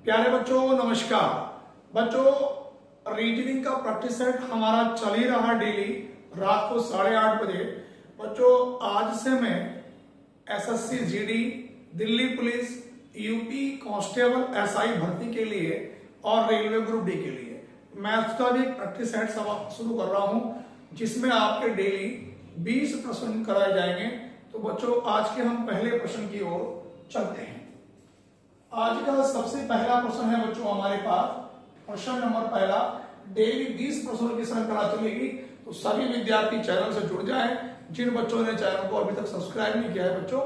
प्यारे बच्चों नमस्कार। बच्चों रीजनिंग का प्रैक्टिस सेट हमारा चल ही रहा डेली रात को 8:30 बजे। बच्चों आज से मैं SSC GD, Delhi police, UP constable SI भर्ती के लिए और रेलवे ग्रुप डी के लिए मैथ्स का भी प्रैक्टिस सेट शुरू कर रहा हूं, जिसमें आपके डेली 20 प्रश्न कराए जाएंगे। तो बच्चों आज के हम पहले प्रश्न की ओर चलते हैं। आज का सबसे पहला प्रश्न है बच्चों हमारे पास, प्रश्न नंबर पहला। डेली 20 प्रश्नों की श्रृंखला चलेगी, तो सभी विद्यार्थी चैनल से जुड़ जाएं। जिन बच्चों ने चैनल को अभी तक सब्सक्राइब नहीं किया है बच्चों,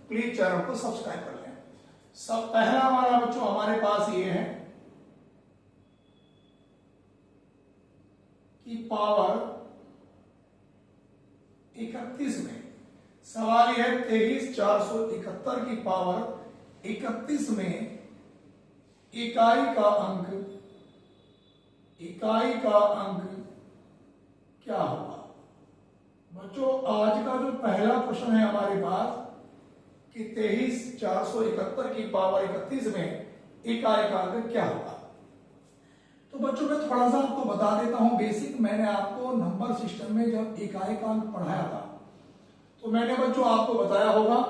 प्लीज चैनल को सब्सक्राइब कर लें। सब पहला हमारा बच्चों हमारे पास ये है कि पावर 31 में सवाल यह 23,471 की पावर 31 में इकाई का अंक क्या होगा। बच्चों आज का जो पहला प्रश्न है हमारे पास कि 23,471 की पावर 31 में इकाई का अंक क्या होगा। तो बच्चों मैं थोड़ा सा आपको बता देता हूं बेसिक। मैंने आपको नंबर सिस्टम में जब इकाई का अंक पढ़ाया था, तो मैंने बच्चों आपको बताया होगा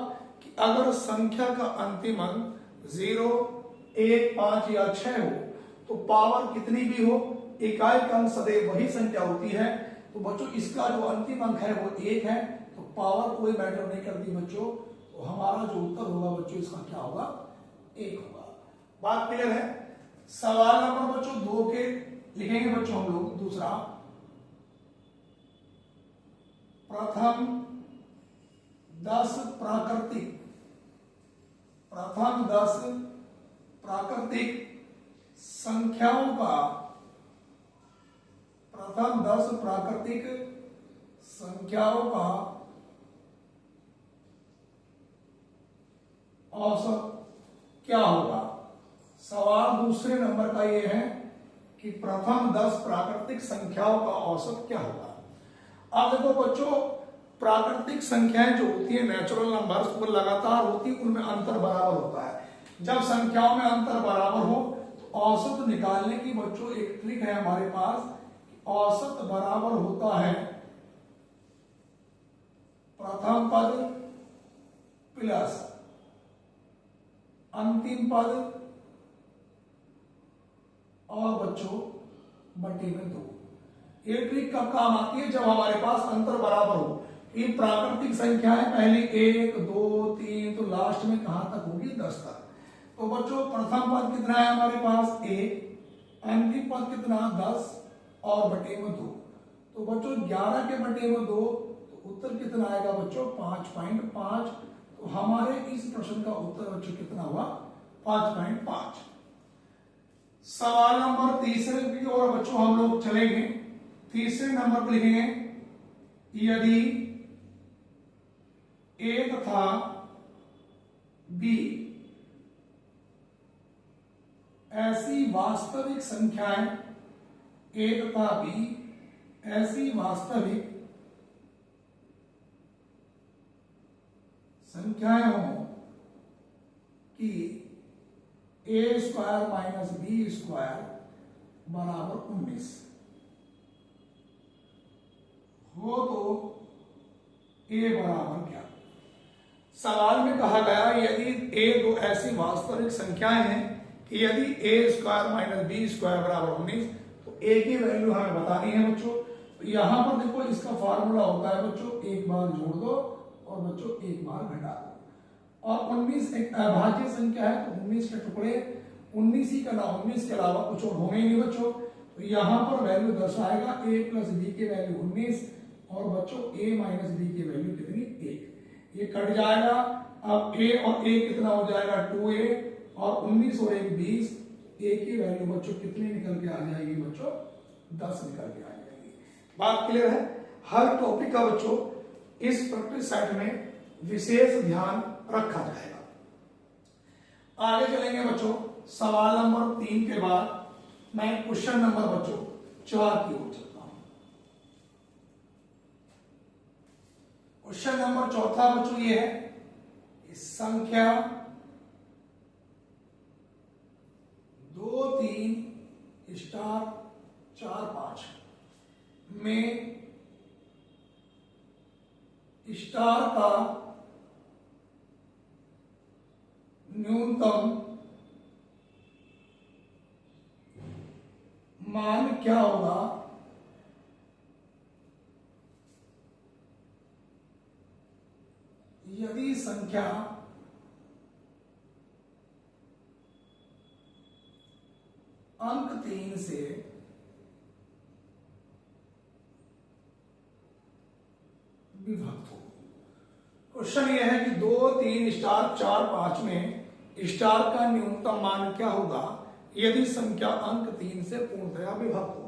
कि अगर संख्या का अंतिम अंक 0, 1, 5 या 6 हो, तो पावर कितनी भी हो, इकाई का अंक सदैव वही संख्या होती है। तो बच्चों इसका जो अंतिम अंक है वो 1 है, तो पावर कोई मैटर नहीं करती बच्चों। तो हमारा जो उत्तर होगा बच्चों इसका क्या होगा, 1 होगा। बात क्लियर है। सवाल नंबर बच्चों 2 के लिखेंगे बच्चों हम लोग। दूसरा, प्रथम 10 प्राकृतिक संख्याओं का औसत क्या होगा। सवाल दूसरे नंबर का यह है कि प्रथम 10 प्राकृतिक संख्याओं का औसत क्या होगा। अब देखो बच्चों, प्राकृतिक संख्याएं जो होती है, नेचुरल नंबर्स, वो लगातार होती है, उनमें अंतर बराबर होता है। जब संख्याओं में अंतर बराबर हो तो औसत निकालने की बच्चों एक ट्रिक है हमारे पास। औसत बराबर होता है प्रथम पद प्लस अंतिम पद और बच्चों बटे में 2। ये ट्रिक कब काम आती है, जब हमारे पास अंतर बराबर हो। ये प्राकृतिक संख्याएं पहले 1, 2, 3, तो लास्ट में कहां तक होगी, 10 तक। तो बच्चों प्रथम पद कितना है हमारे पास 1, अंतिम पद कितना 10 और बटे में 2। तो बच्चों 11 के बटे में 2, तो उत्तर कितना आएगा बच्चों 5.5। तो हमारे इस प्रश्न का उत्तर बच्चों कितना हुआ, 5.5। सवाल नंबर तीसरे की ओर बच्चों हम लोग चलेंगे। तीसरे नंबर पर लिखेंगे, यदि ए तथा बी ऐसी वास्तविक संख्याएं, ए तथा बी ऐसी वास्तविक संख्याएं हो कि ए स्क्वायर माइनस बी स्क्वायर बराबर 19 हो, तो ए बराबर क्या। सवाल में कहा गया यदि ए दो ऐसी वास्तविक संख्याएं हैं कि यदि ए स्क्वायर माइनस बी स्क्वायर बराबर 19, तो ए की वैल्यू हमें बतानी है बच्चों। तो यहां पर देखो इसका फॉर्मूला होता है बच्चों, एक बार जोड़ दो और बच्चों एक बार घटा दो। और 19 एक अभाज्य संख्या है, तो 19 के टुकड़े 19 ही करना, 19 के अलावा कुछ और होंगे ही नहीं बच्चों। तो यहां पर वैल्यू दर्शाएगा a प्लस बी की वैल्यू 19 और बच्चों a माइनस बी की वैल्यू कितनी, 1। ये कट जाएगा। अब a और a कितना हो जाएगा 2a और 19 और 1 20। a की वैल्यू बच्चों कितनी निकल के आ जाएगी बच्चों, 10 निकल के आ जाएगी। बात क्लियर है। हर टॉपिक का बच्चों इस प्रैक्टिस सेट में विशेष ध्यान रखा जाएगा। आगे चलेंगे बच्चों। सवाल नंबर 3 के बाद मैं क्वेश्चन नंबर बच्चों 4 की ओर चलता हूं। क्वेश्चन नंबर 4 बच्चों ये है, संख्या 3 स्टार 4 5 में स्टार का न्यूनतम मान क्या होगा? यदि संख्या अंक 3 से विभक्त हो। क्वेश्चन यह है कि 2 3 स्टार 4 5 में स्टार का न्यूनतम मान क्या होगा यदि संख्या अंक 3 से पूर्णतया विभक्त हो।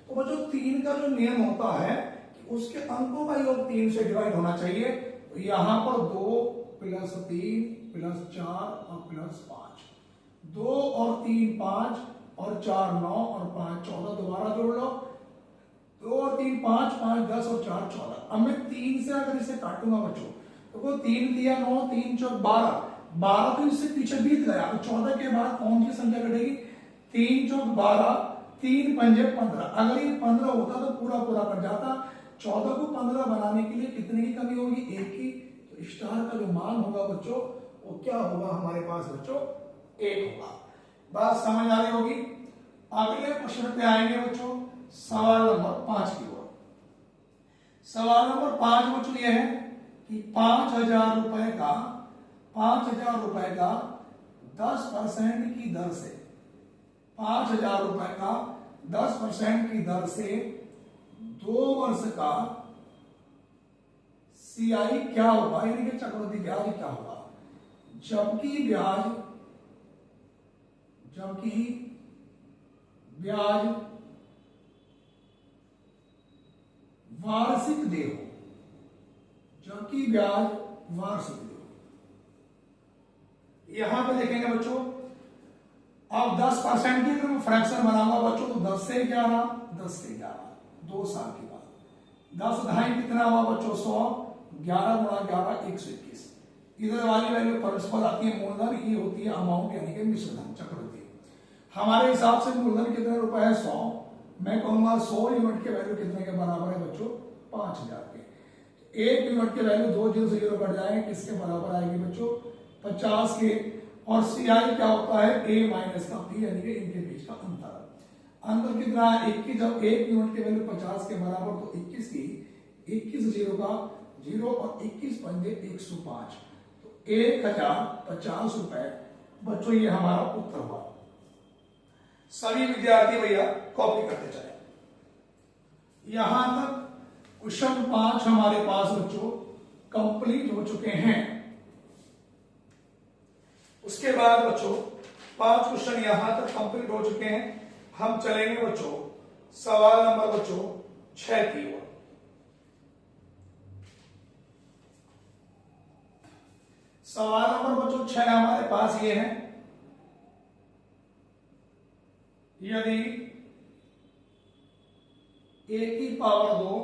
तो बच्चों 3 का जो नियम होता है कि उसके अंकों का योग 3 से डिवाइड होना चाहिए। तो यहां पर 2 प्लस 3 प्लस 4 और प्लस 5, 2 और 3 5 और 4 9 और 5 14, दोबारा जोड़ लो। 2 और 3 5 5 10 और 4 14। अब मैं 3 से अगर इसे काटूंगा बच्चों तो वो 3 दिया 9, 3 4 12, 12 तो इससे पीछे बीत गया। तो 14 के बाद कौन सी संख्या कटेगी? 3 4 12, 3 5 15। अगर ये 15 होता तो पूरा पूरा कट जाता। 14 को 15 बनाने के लिए कितने की कमी होगी? 1 की। तो स्टार का जो मान होगा बच्चों वो क्या होगा हमारे पास बच्चों? 1 होगा। बात समझ आ रही होगी। अगले प्रश्न पे आएंगे बच्चों, सवाल नंबर 5 की ओर। सवाल नंबर 5 बच्चों यह है कि 5,000 रुपए का 10% की दर से 5,000 रुपए का 10% की दर से 2 वर्ष का CI क्या होगा, यानी कि चक्रवृद्धि ब्याज क्या होगा? जबकि ब्याज वार्षिक दे हो, जबकि ब्याज वार्षिक दे हो। यहां पे देखेंगे बच्चों, अब 10% की अगर मैं फ्रैक्शन बनाऊंगा बच्चों तो 10 से 11, 10 से 11, 2 साल के बाद 10 ढाई कितना हुआ बच्चों? 100, 11 गुणा 11 121। इधर वाली वैल्यू परस्पर आती है मूलधन, ये होती है अमाउंट यानी कि मिश्रधन चक्रवृद्धि। हमारे हिसाब से मूलधन कितने रुपए है? 100। मैं कहूंगा 100 यूनिट के वैल्यू कितने के बराबर है बच्चों? 5,000 के। तो 1 यूनिट के वैल्यू 2 0 से 0 कट जाएंगे, किसके बराबर आएगी बच्चों? 50 के। और CI क्या होता है? A माइनस का P, यानी कि इनके बीच का अंतर। अंतर कितना है? 21। जब 1 यूनिट के वैल्यू 50 के बराबर तो 21 की 21 0 का 0 और 21 पंजे 105। तो 1,050 रुपए बच्चों ये हमारा उत्तर हुआ। सभी विद्यार्थी भैया कॉपी करते चले। यहां तक क्वेश्चन 5 हमारे पास बच्चों कंप्लीट हो चुके हैं। उसके बाद बच्चों 5 क्वेश्चन यहां तक कंप्लीट हो चुके हैं। हम चलेंगे बच्चों सवाल नंबर बच्चों 6 की ओर। सवाल नंबर बच्चों 6 हमारे पास ये है, यदि a की पावर 2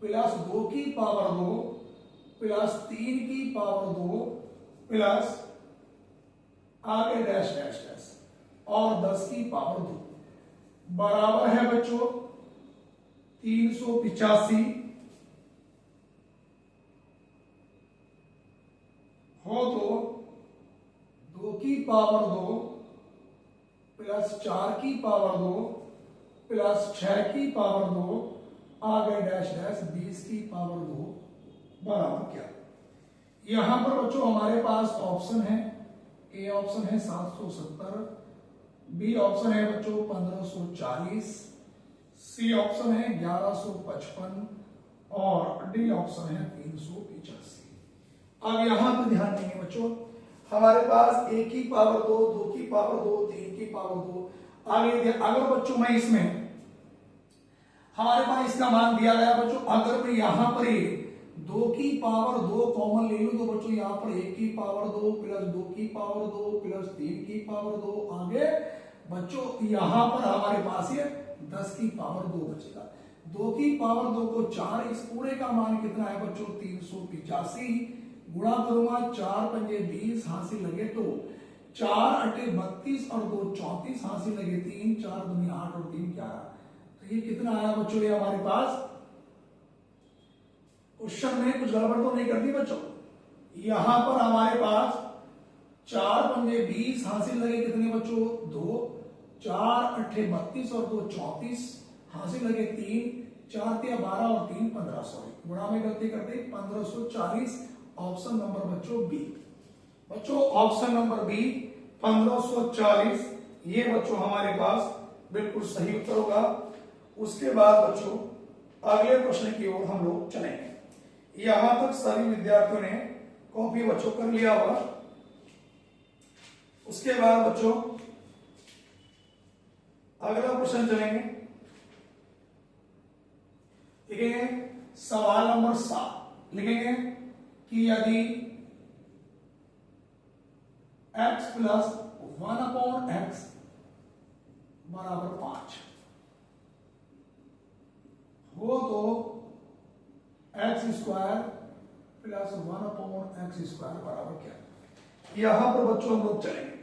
प्लस 2 की पावर 2 प्लस 3 की पावर 2 प्लस आगे डैश डैश डैश और 10 की पावर 2 बराबर है बच्चों 385 हो तो 2 की पावर 2 प्लस 4 की पावर 2 प्लस 6 की पावर 2 आगे डैश डैश 20 की पावर 2 बराबर क्या? यहां पर बच्चों हमारे पास ऑप्शन है, ए ऑप्शन है 770, बी ऑप्शन है बच्चों 1540, सी ऑप्शन है 1155 और डी ऑप्शन है 385। अब यहां पर ध्यान देंगे बच्चों, हमारे पास ए की पावर 2, 2 की पावर 2, 3 की पावर 2 आगे। अगर बच्चों मैं इसमें हमारे पास इसका मान दिया गया बच्चों, अगर मैं यहां पर 2 की पावर 2 कॉमन ले लूं तो बच्चों यहां पर 1 की पावर 2 प्लस 2 की पावर 2 प्लस 3 की पावर 2 आगे बच्चों यहां पर हमारे पास ये 10 की पावर 2 बचेगा। 2 की पावर 2 को 4, इस पूरे का मान कितना है बच्चों 385 गुणा करूंगा 4 पंजे 20 हासिल लगे तो 4 अटे 32 और 2 34 हासिल लगे 3 4 दूनी 8 और 3 11। तो ये कितना आया बच्चों? ये हमारे पास क्वेश्चन में कुछ गड़बड़ तो नहीं करती बच्चों। यहां पर हमारे पास 4 पंजे 20 हासिल लगे कितने बच्चों? 2 4 अट्ठे 32 और 2 34 हासिल लगे 3 4 तिया 12 और 3 15। सॉरी गुणा में गलती करते 1540। ऑप्शन नंबर बच्चों बी। बच्चों ऑप्शन नंबर बी 1540 ये बच्चों हमारे पास बिल्कुल सही उत्तर होगा। उसके बाद बच्चों अगले प्रश्न की ओर हम लोग चलेंगे। यहां तक सभी विद्यार्थियों ने कॉपी बच्चों कर लिया होगा। उसके बाद बच्चों अगला प्रश्न चलेंगे। लिखेंगे सवाल नंबर 7। लिखेंगे कि यदि x प्लस 1/x बराबर 5 हो तो x square plus 1/x square बराबर क्या? यहां पर बच्चों हम लोग चलेंगे।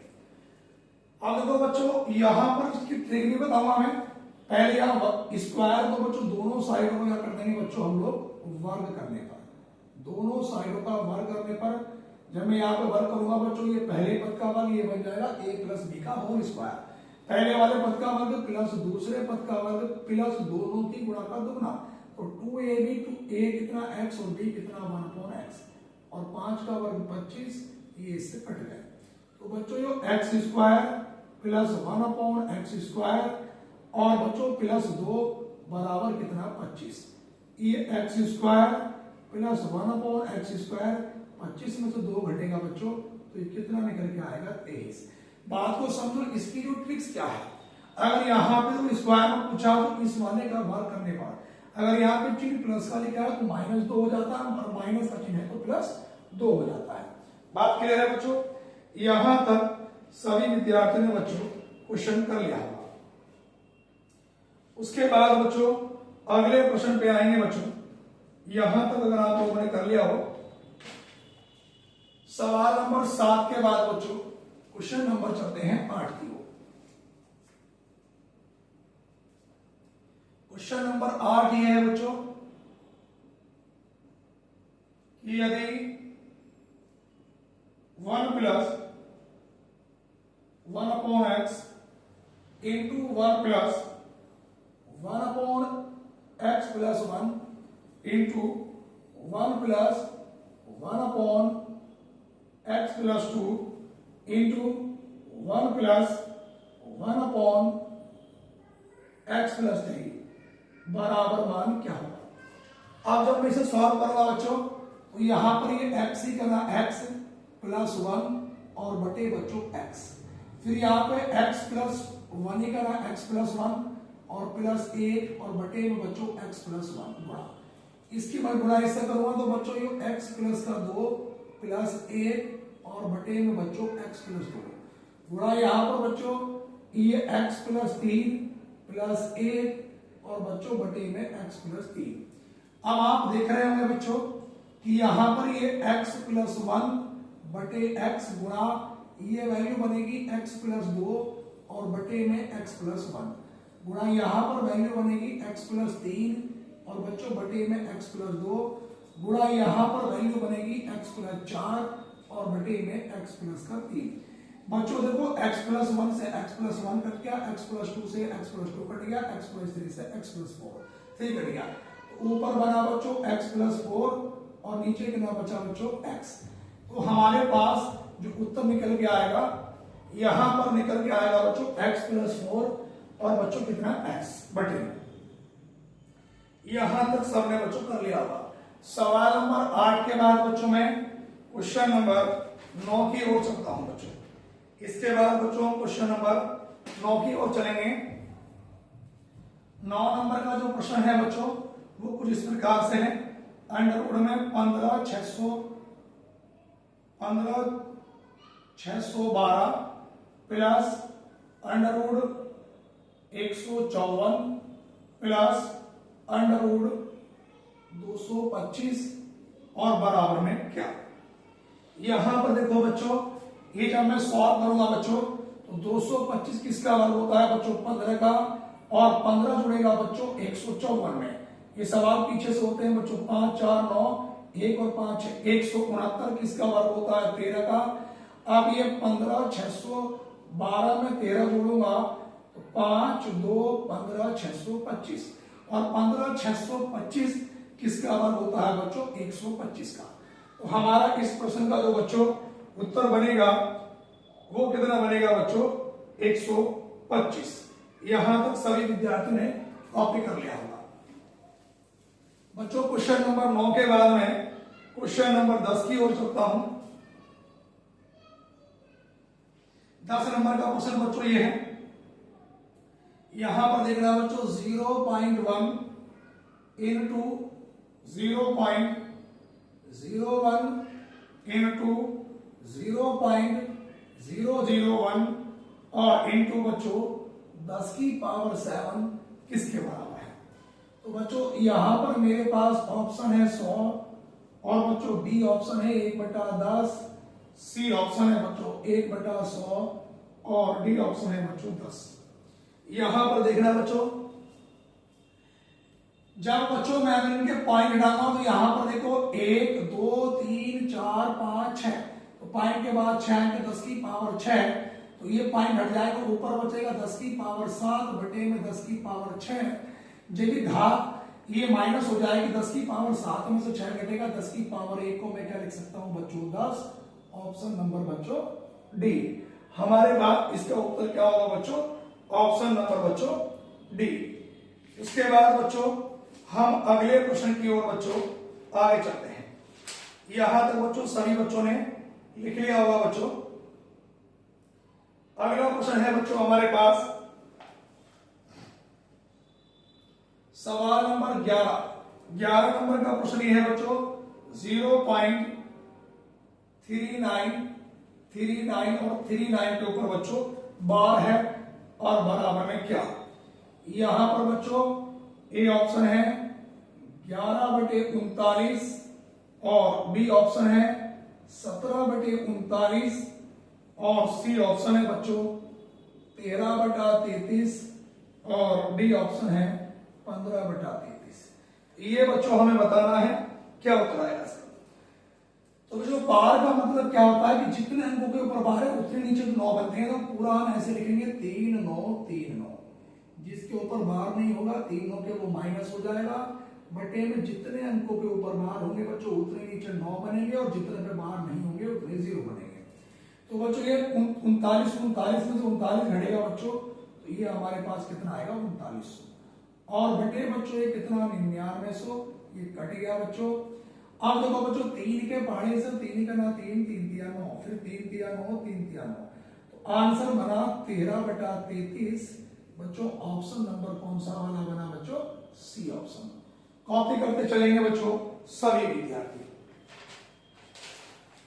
अब देखो बच्चों यहां पर इसकी ट्रिक नहीं बताऊंगा मैं। पहले यहां स्क्वायर तो बच्चों दोनों साइडों में क्या कर देंगे बच्चों हम लोग वर्ग करने पर, दोनों साइडों का वर्ग करने पर जब मैं यहाँ पे वर्ग करूंगा बच्चों ये पहले पद का वर्ग ये बन जाएगा a प्लस बी का होल स्क्वायर। पहले वाले पद का वर्ग प्लस दूसरे पद का वर्ग प्लस दोनों की गुणा का दुगना। तो 2ab टू a कितना x और b कितना 1/x और 5 का वर्ग 25 ये इससे कट गए। तो बच्चों यो x square plus 1/x square और बच्चों प्लस 2 बराबर कितना 25। ये x square plus 1/x square 25 में से 2 घटेगा बच्चों तो ये कितना निकल के आएगा 23। बात को समझो इसकी जो ट्रिक्स क्या है। अगर यहाँ पे तो स्क्वायर में पूछा तो इस वाले का वर्ग करने पर अगर यहाँ पे चिन्ह प्लस का लिखा है तो -2 हो जाता है और माइनस का चिन्ह है तो +2 हो जाता है। बात क्लियर है बच्चों? यहां तक सभी विद्यार्थियों ने बच्चों क्वेश्चन कर लिया होगा। उसके बाद बच्चों अगले प्रश्न पे आएंगे बच्चों। यहां तक अगर आप लोगों ने कर लिया हो सवाल नंबर 7 के बाद बच्चों क्वेश्चन नंबर चलते हैं 8 की ओर। क्वेश्चन नंबर 8 ये है बच्चों कि यदि 1 plus 1/x into 1 plus 1/x plus 1 into 1 plus 1/x plus 2 into 1 plus 1/x plus 3 बराबर मान क्या होगा? अब जब मैं इसे सॉल्व करूंगा बच्चों तो यहां पर ये x ही करना x प्लस 1 और बटे बच्चों x, फिर यहाँ पे x प्लस 1 ही करना x प्लस 1 और प्लस 1 और बटे में बच्चों x प्लस 1 गुणा। इसकी मैं गुणा इससे करूंगा तो बच्चों ये x प्लस का 2 प्लस 1 और बटे में बच्चों x प्लस 2 गुणा यहाँ पर बच्चों ये x प्लस 3 प्लस 1 और बच्चों बटे में x प्लस 3। अब आप देख रहे होंगे बच्चों कि यहां पर ये x प्लस 1 बटे x गुणा ये वैल्यू बनेगी x प्लस 2 और बटे में x प्लस 1 गुणा यहां पर वैल्यू बनेगी x प्लस 3 और बच्चों बटे में x प्लस 2 गुणा यहां पर वैल्यू बनेगी x प्लस 4 और बटे में x प्लस का 3। बच्चों देखो x प्लस 1 से x प्लस 1 कट गया, x प्लस 2 से x प्लस 2 कट गया, x प्लस 3 से x प्लस 4 3 कट गया। ऊपर बना बच्चों x प्लस 4 और नीचे कितना बचा बच्चों x। तो हमारे पास जो उत्तर निकल के आएगा यहां पर निकल के आएगा बच्चों x प्लस 4 और बच्चों कितना x बटे। यहां तक सबने बच्चों कर लिया होगा। सवाल नंबर 8 के बाद बच्चों मैं क्वेश्चन नंबर 9 की ओर चलता हूं बच्चों। इसके बाद बच्चों क्वेश्चन नंबर 9 की ओर चलेंगे। 9 नंबर का जो प्रश्न है बच्चों वो कुछ इस प्रकार से है। अंडर रूट में 15,612 plus under root 154 plus under root 225 और बराबर में क्या। यहां पर देखो बच्चों ये जब मैं सॉल्व करूंगा बच्चों तो 225 किसका वर्ग होता है बच्चों 15 का, और 15 जुड़ेगा बच्चों 154 में। ये सवाल पीछे से होते हैं बच्चों, 5 4 9 1 और 5 6 169 किसका वर्ग होता है 13 का। अब ये 15 612 में 13 जोड़ूंगा तो 5 2 15 625, और 15 625 किसका वर्ग होता है बच्चों 125 का। तो हमारा इस प्रश्न का जो बच्चों उत्तर बनेगा वो कितना बनेगा बच्चों 125। यहां तक सभी विद्यार्थियों ने कॉपी कर लिया होगा। बच्चों क्वेश्चन नंबर 9 के बाद में क्वेश्चन नंबर 10 की ओर चलता हूं। 10 नंबर का क्वेश्चन बच्चों ये है, यहां पर देखना बच्चों 0.1 इंटू 0.01 इंटू 0.001 और इंटू बच्चों 10 की पावर 7 किसके बराबर है। तो बच्चों यहां पर मेरे पास ऑप्शन है 100, और बच्चों बी ऑप्शन है 1/10, सी ऑप्शन है बच्चों 1/100 और डी ऑप्शन है बच्चों 10। यहां पर देखना बच्चों, जब बच्चों मैं इनके पॉइंट डालूंगा तो यहां पर देखो 1 2 3 4 5 6, तो पॉइंट के बाद 6 के 10 की पावर 6, तो ये पॉइंट हट जाएगा, ऊपर बचेगा 10 की पावर 7 बटे में 10 की पावर 6, जबकि घात ये माइनस हो जाएगी, 10 की पावर 7 में से 6 घटेगा, 10 की पावर 1 को मैं क्या लिख सकता हूं बच्चों 10। ऑप्शन नंबर बच्चों डी। हमारे बाद इसका उत्तर क्या होगा बच्चों, ऑप्शन नंबर बच्चों डी। इसके बाद बच्चों हम अगले प्रश्न की ओर बच्चों आगे चलते हैं। यहां तक बच्चों सभी बच्चों ने लिख लिया होगा बच्चों। अगला प्रश्न है बच्चों हमारे पास सवाल नंबर 11। 11 नंबर का प्रश्न ये है बच्चों 0.3939 और 39 के ऊपर बच्चों बार है और बराबर में क्या। यहां पर बच्चों ए ऑप्शन है 11/39 और बी ऑप्शन है 17/39 और सी ऑप्शन है बच्चों 13/33 और डी ऑप्शन है 15/33। ये बच्चों हमें बताना है क्या उत्तर आएगा इसका। तो बच्चों बार का मतलब क्या होता है कि जितने अंकों के ऊपर बार है उतने नीचे 9 बनते हैं, तो पूरा हम ऐसे लिखेंगे 3 9 3 9। जिसके ऊपर बार नहीं होगा 3 9 के वो माइनस हो जाएगा, बटे में जितने अंकों के ऊपर बार होंगे बच्चों उतने नीचे 9 बनेंगे, और जितने पे बार नहीं होंगे उतने 0 बनेंगे। तो बच्चों ये 39 में से 39 घटेगा बच्चों, तो ये हमारे पास कितना आएगा 3900, और बटे बच्चों ये कितना 9900, ये कट गया बच्चों। अब देखो बच्चों 3 के पहाड़े से 3 का ना 3 3 तिया 9, फिर 3 तिया 9 3 तिया 9, तो आंसर बना 13/33। बच्चों ऑप्शन नंबर कौन सा वाला बना बच्चों, सी ऑप्शन। कॉपी करते चलेंगे बच्चों सभी विद्यार्थी।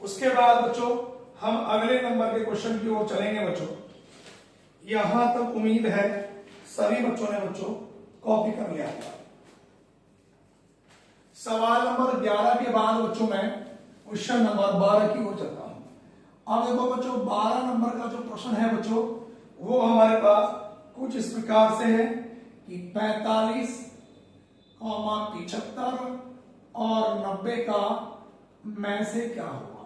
उसके बाद बच्चों हम अगले नंबर के क्वेश्चन की ओर चलेंगे बच्चों। यहां तक उम्मीद है सभी बच्चों ने बच्चों कॉपी कर लिया होगा। सवाल नंबर 11 के बाद बच्चों मैं क्वेश्चन नंबर 12 की ओर चलता हूं। अब देखो बच्चों 12 नंबर का जो प्रश्न है बच्चों वो हमारे पास कुछ इस प्रकार से है कि 45, 75 और 90 का में से क्या होगा।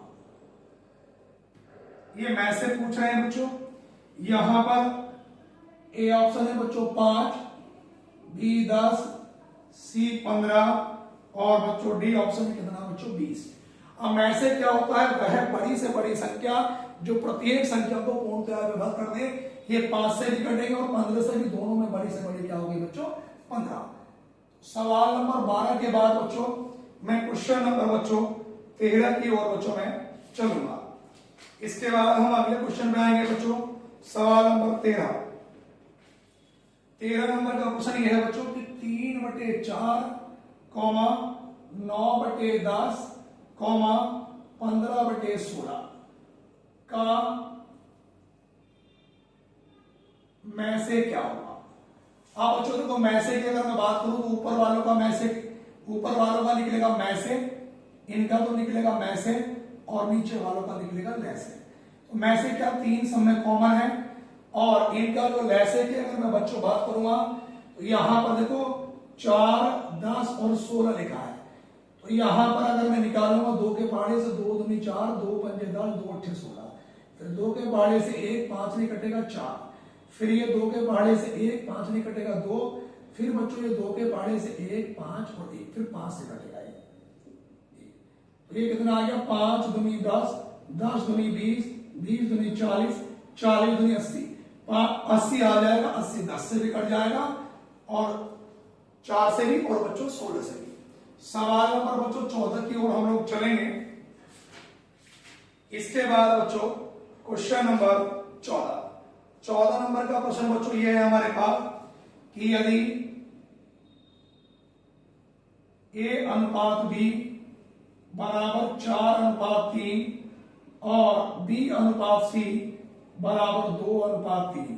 ये में से पूछ रहे हैं बच्चों। यहां पर ए ऑप्शन है बच्चों 5, बी 10, सी 15 और बच्चों डी ऑप्शन में कितना बच्चों 20। अब में से क्या होता है, वह बड़ी से बड़ी संख्या जो प्रत्येक संख्या को पूर्णतः विभक्त कर दे। ये 5 से भी कटेंगे और 15 से भी, दोनों में बड़ी से बड़ी क्या होगी बच्चों 15। सवाल नंबर 12 के बाद बच्चों मैं क्वेश्चन नंबर बच्चों 13 की ओर बच्चों मैं चलूंगा। इसके बाद हम अगले क्वेश्चन पे आएंगे बच्चों। सवाल नंबर 13 नंबर का क्वेश्चन यह है बच्चों कि 3/4, 9/10, 15/16 का में से क्या होगा। अब बच्चों देखो में से की अगर मैं बात करूं तो ऊपर वालों का में से, ऊपर वालों का निकलेगा में से, इनका तो निकलेगा में से, और नीचे वालों का निकलेगा ले से। तो में से क्या 3 सब में कॉमन है, और इनका जो लैसे की अगर मैं बच्चों बात करूंगा तो यहां पर देखो 4, 10 और 16 लिखा है। तो यहां पर अगर मैं निकालूंगा 2 के पहाड़े से 2 दूनी 4, 2 पंजे 10, 2 अट्ठे 16, फिर 2 के पहाड़े से 1, 5 नहीं कटेगा 4, फिर ये 2 के पहाड़े से 1, 5 नहीं कटेगा 2, फिर बच्चों ये 2 के पहाड़े से 1, 5 और 1, फिर 5 से कटेगा ये। तो ये कितना आ गया 5 दूनी 10, 10 दूनी 20, 20 दूनी 40, 40 दूनी 80, 80 आ जाएगा, 80 10 से भी कट जाएगा और 4 से भी और बच्चों 16 से भी। सवाल नंबर बच्चों 14 की ओर हम लोग चलेंगे। इसके बाद बच्चों क्वेश्चन नंबर 14 नंबर का प्रश्न बच्चों ये है हमारे पास कि यदि A अनुपात B बराबर 4:3 और B अनुपात C बराबर 2:3,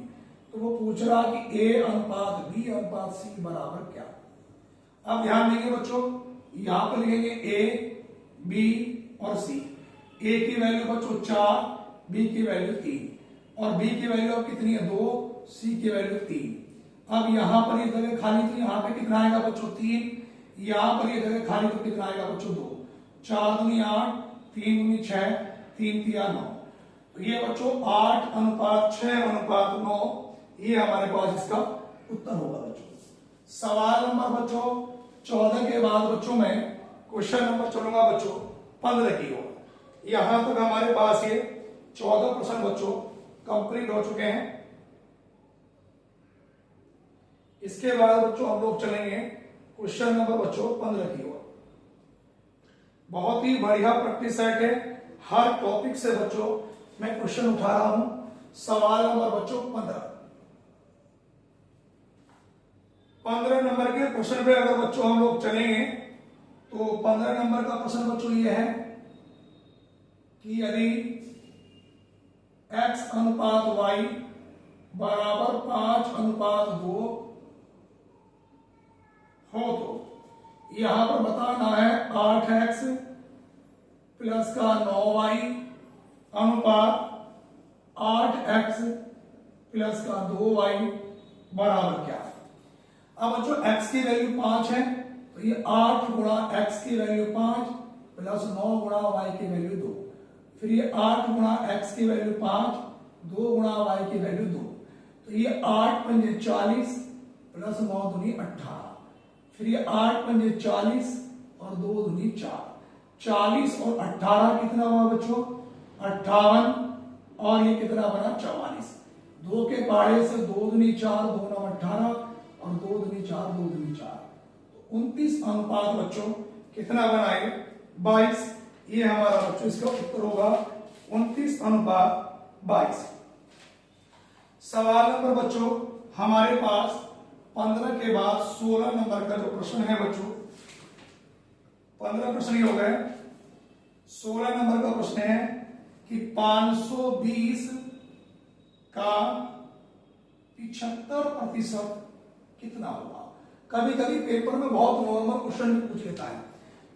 तो वो पूछ रहा कि A अनुपात B अनुपात C बराबर क्या। अब ध्यान देंगे बच्चों, यहां पर लिखेंगे A, B और C। A की वैल्यू बच्चों 4, B की वैल्यू 3 और B की वैल्यू अब कितनी है 2, C की वैल्यू 3। अब यहां पर ये जगह खाली, तो यहां पे कितना आएगा बच्चों 3, यहां पर ये जगह खाली तो कितना आएगा बच्चों 2, 4 दूनी 8, 3 दूनी 6, 3 तिया 9। तो ये बच्चों 8:6:9 ये हमारे पास इसका उत्तर होगा बच्चों। सवाल नंबर बच्चों 14 के बाद बच्चों में क्वेश्चन नंबर चलूंगा बच्चों 15 की ओर। यहां तक हमारे पास ये 14 प्रश्न बच्चों कंप्लीट हो चुके हैं। इसके बाद बच्चों हम लोग चलेंगे क्वेश्चन नंबर बच्चों 15 की ओर। बहुत ही बढ़िया प्रैक्टिस सेट है, हर टॉपिक से बच्चों मैं क्वेश्चन उठा रहा हूं। सवाल नंबर बच्चों 15 नंबर के क्वेश्चन पे अगर बच्चों हम लोग चलेंगे तो 15 नंबर का प्रश्न बच्चों ये है कि यदि x अनुपात y बराबर 5:2 हो तो यहां पर बताना है 8x प्लस का 9y अनुपात 8x प्लस का 2y बराबर क्या। अब बच्चों x की वैल्यू 5 है तो ये 8 गुणा x की वैल्यू 5 प्लस 9 गुणा y की वैल्यू 2, फिर ये 8 गुणा x की वैल्यू 5, 2 गुणा y की वैल्यू 2, तो ये 8 पंजे 40 प्लस 9 दूनी 18, फिर ये 8 पंजे 40 और 2 दूनी 4, 40 और 18 कितना हुआ बच्चों 58 और ये कितना बना 44। 2 के पहाड़े से 2 दूनी 4, 2 9 18 और 2 दूनी 4, 2 दूनी 4, 29 अनुपात बच्चों कितना बनाए 22। ये हमारा बच्चों इसका उत्तर होगा 29:22। सवाल नंबर बच्चों हमारे पास 15 के बाद 16 नंबर का जो प्रश्न है बच्चों, 15 प्रश्न ही हो गए। 16 नंबर का प्रश्न है कि 520 का 75% कितना होगा। कभी कभी पेपर में बहुत नॉर्मल क्वेश्चन पूछ लेता है।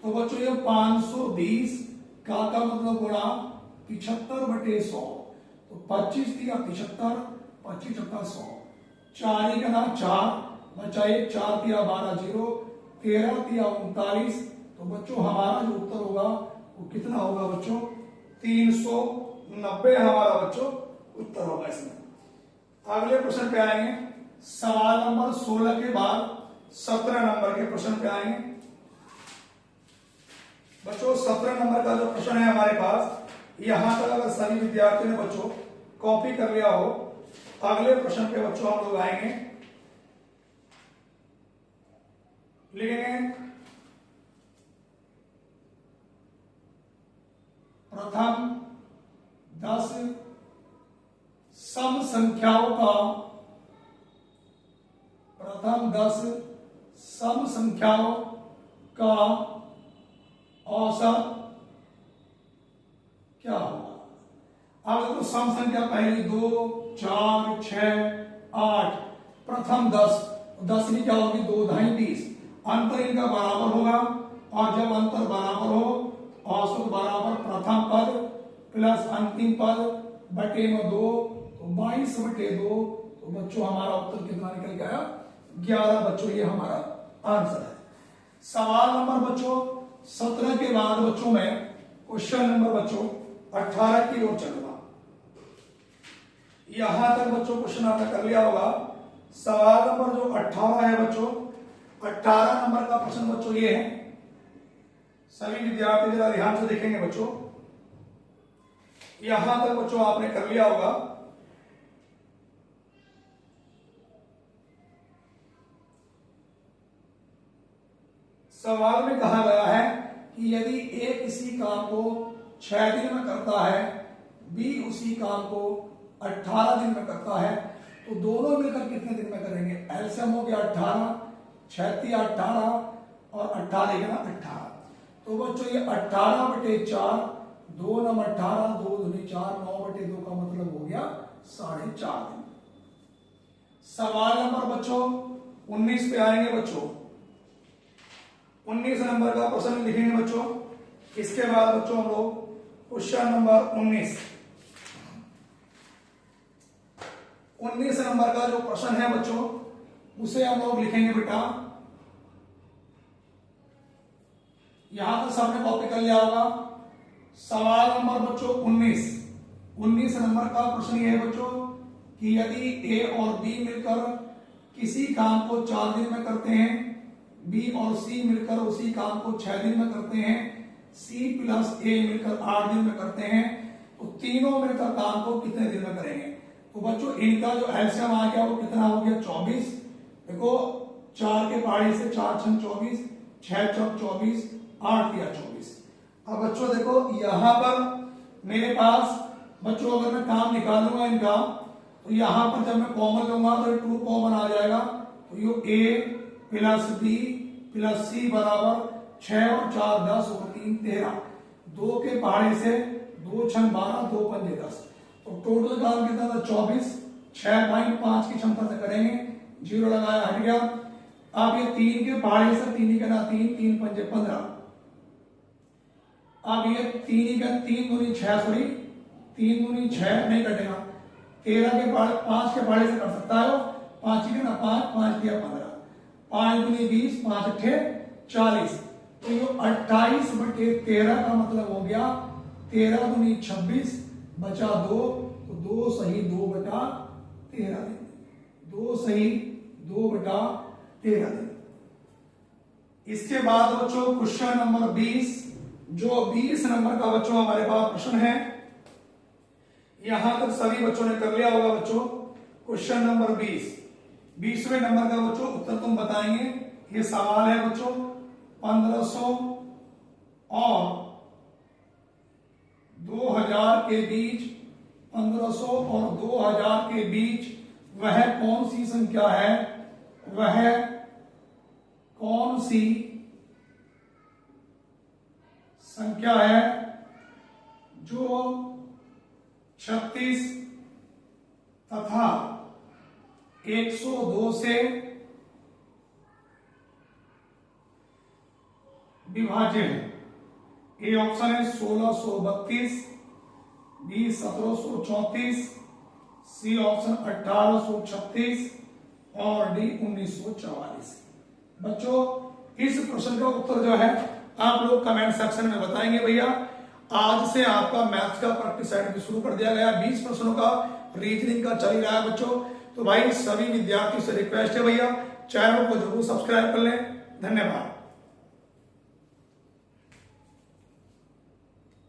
तो बच्चों ये 520 का मतलब गुणा 75/100, तो 25 दिया 75, 25 100, 4 ही का ना 4 बचा 1, 4 दिया 12 0, 13 दिया 39। तो बच्चों हमारा जो उत्तर होगा वो कितना होगा बच्चों 390 हमारा बच्चों उत्तर होगा इसमें। अगले प्रश्न पे आएंगे। सवाल नंबर 16 के बाद 17 नंबर के प्रश्न पे आएंगे बच्चों। 17 नंबर का जो प्रश्न है हमारे पास, यहां तक अगर सभी विद्यार्थियों ने बच्चों कॉपी कर लिया हो, अगले प्रश्न पे बच्चों हम लोग आएंगे, लिखेंगे प्रथम 10 सम संख्याओं का, प्रथम 10 सम संख्याओं का औसत क्या होगा। अब देखो सम संख्या पहली 2, 4, 6, 8, प्रथम 10, 10 की क्या होगी 2 ढाई 20, अंतर इनका बराबर होगा और जब अंतर बराबर हो औसत बराबर प्रथम पद प्लस अंतिम पद बटे में 2 तो 22/2। तो बच्चों हमारा उत्तर कितना निकल गया? 11 बच्चों, ये हमारा आंसर है। सवाल नंबर बच्चों 17 के बाद बच्चों में क्वेश्चन नंबर बच्चों 18 की ओर चलूंगा। यहां तक बच्चों क्वेश्चन आपने कर लिया होगा। सवाल नंबर जो 18 है बच्चों, 18 नंबर का प्रश्न बच्चों ये है, सभी विद्यार्थी जरा ध्यान से देखेंगे बच्चों। यहां तक बच्चों आपने कर लिया होगा। सवाल में कहा गया है कि यदि ए किसी काम को 6 दिन में करता है, बी उसी काम को 18 दिन में करता है, तो दोनों मिलकर कितने दिन में करेंगे? एलसीएम हो गया 18, 6 18 और 18 ना 18। तो बच्चों ये 18/4, 2 9 18, 2 दूनी 4, 9/2 का मतलब हो गया 4.5 दिन। सवाल नंबर बच्चों 19 पे आएंगे बच्चों। 19 नंबर का प्रश्न लिखेंगे बच्चों। इसके बाद बच्चों हम लोग क्वेश्चन नंबर 19 नंबर का जो प्रश्न है बच्चों उसे हम लोग लिखेंगे बेटा। यहां तक सबने कॉपी कर लिया होगा। सवाल नंबर बच्चों 19 नंबर का प्रश्न ये है बच्चों कि यदि ए और बी मिलकर किसी काम को 4 दिन में करते हैं, बी और सी मिलकर उसी काम को 6 दिन में करते हैं, सी प्लस ए मिलकर 8 दिन में करते हैं, तो तीनों मिलकर काम को कितने दिन में करेंगे? तो बच्चों इनका जो एलसीएम आ गया वो कितना हो गया? 24। देखो 4 के पहाड़ी से 4 6 24, 6 चौक 24, 8 या 24। अब बच्चों देखो यहां पर मेरे पास बच्चों अगर मैं काम निकालूंगा इनका, तो यहां पर जब मैं कॉमन लूंगा तो 2 कॉमन आ जाएगा। तो ये ए प्लस बी प्लस सी बराबर 6 और 4 10 और 3 13। 2 के पहाड़ी से 2 6 12, 2 5 10। तो टोटल काम कितना था? 24। 6.5 की क्षमता से करेंगे, 0 लगाया हट गया। अब ये 3 के पहाड़ी से 3 का 3, 3 5 15। अब ये 3 का 3 दूनी 6, सॉरी 3 दूनी 6 नहीं कटेगा। 13 के पहाड़ी 5 के पहाड़ी से कर सकता है, 5 के ना 5 5 दिया 15, 5 दूनी 20, 5 8 40। तो ये 28/13 का मतलब हो गया 13 दूनी 26, बचा 2, तो 2 सही 2/13 दिन। 2 सही 2/13 दिन। इसके बाद बच्चों क्वेश्चन नंबर 20, जो 20 नंबर का बच्चों हमारे पास प्रश्न है। यहां तक सभी बच्चों ने कर लिया होगा बच्चों। क्वेश्चन नंबर 20वें नंबर का बच्चों उत्तर तुम बताएंगे। ये सवाल है बच्चों 1500 और 2000 के बीच, 1500 और 2000 के बीच वह कौन सी संख्या है? वह कौन सी संख्या है जो 36 तथा 102 से विभाज्य है? ए ऑप्शन है 1632, बी 1734, सी ऑप्शन 1836 और डी 1944। बच्चों इस प्रश्न का उत्तर जो है आप लोग कमेंट सेक्शन में बताएंगे। भैया आज से आपका मैथ्स का प्रैक्टिस सेट भी शुरू कर दिया गया। 20 प्रश्नों का रीजनिंग का चल ही रहा है बच्चों। तो भाई सभी विद्यार्थियों से रिक्वेस्ट है भैया चैनल को जरूर सब्सक्राइब कर लें। धन्यवाद।